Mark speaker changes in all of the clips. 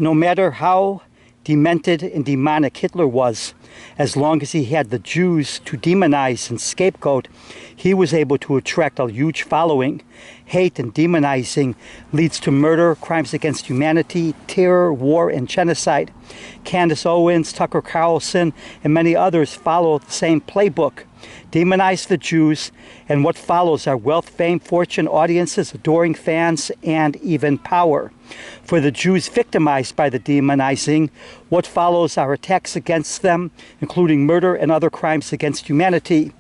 Speaker 1: no matter how demented and demonic Hitler was, as long as he had the Jews to demonize and scapegoat, he was able to attract a huge following. Hate and demonizing leads to murder, crimes against humanity, terror, war, and genocide. Candace Owens, Tucker Carlson, and many others follow the same playbook. Demonize the Jews, and what follows are wealth, fame, fortune, audiences, adoring fans, and even power. For the Jews victimized by the demonizing, what follows are attacks against them, including murder and other crimes against humanity.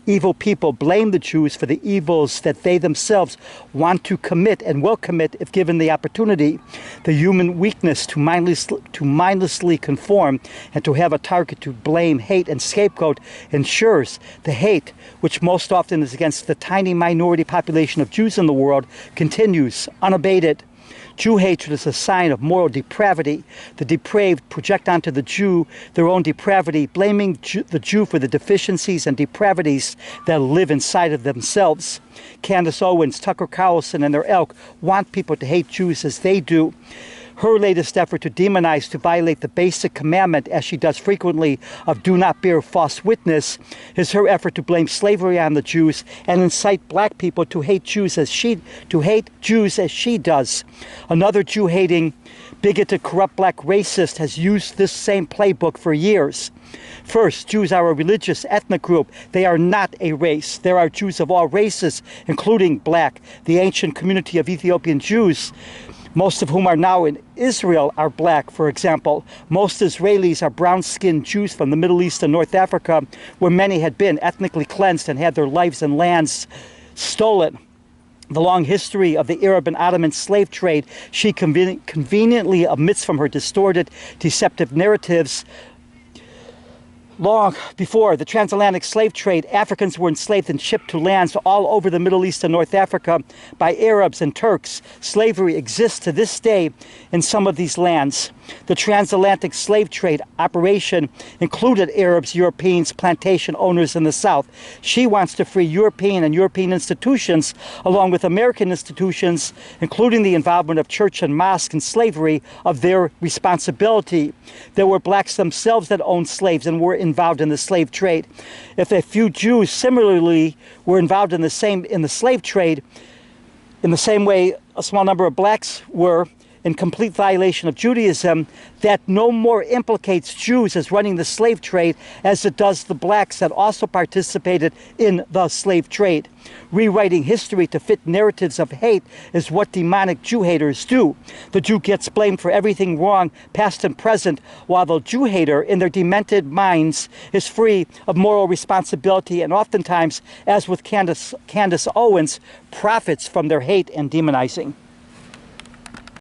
Speaker 1: Evil people blame the Jews for the evils that they themselves want to commit and will commit if given the opportunity. The human weakness to mindlessly conform and to have a target to blame, hate, and scapegoat ensures the hate, which most often is against the tiny minority population of Jews in the world, continues unabated. Jew hatred is a sign of moral depravity. The depraved project onto the Jew their own depravity, blaming the Jew for the deficiencies and depravities that live inside of themselves. Candace Owens, Tucker Carlson, and their ilk want people to hate Jews as they do. Her latest effort to demonize, to violate the basic commandment, as she does frequently, of do not bear false witness, is her effort to blame slavery on the Jews and incite black people to hate Jews as she does. Another Jew-hating, bigoted, corrupt black racist has used this same playbook for years. First, Jews are a religious ethnic group. They are not a race. There are Jews of all races, including black. The ancient community of Ethiopian Jews, most of whom are now in Israel, are black, for example. Most Israelis are brown-skinned Jews from the Middle East and North Africa, where many had been ethnically cleansed and had their lives and lands stolen. The long history of the Arab and Ottoman slave trade she conveniently omits from her distorted, deceptive narratives. Long before the transatlantic slave trade, Africans were enslaved and shipped to lands all over the Middle East and North Africa by Arabs and Turks. Slavery exists to this day in some of these lands. The transatlantic slave trade operation included Arabs, Europeans, plantation owners in the South. She wants to free European and European institutions, along with American institutions, including the involvement of church and mosque in slavery, of their responsibility. There were blacks themselves that owned slaves and were involved in the slave trade. If a few Jews similarly were involved in the slave trade, in the same way a small number of blacks were, in complete violation of Judaism, that no more implicates Jews as running the slave trade as it does the blacks that also participated in the slave trade. Rewriting history to fit narratives of hate is what demonic Jew haters do. The Jew gets blamed for everything wrong, past and present, while the Jew hater, in their demented minds, is free of moral responsibility and oftentimes, as with Candace Owens, profits from their hate and demonizing.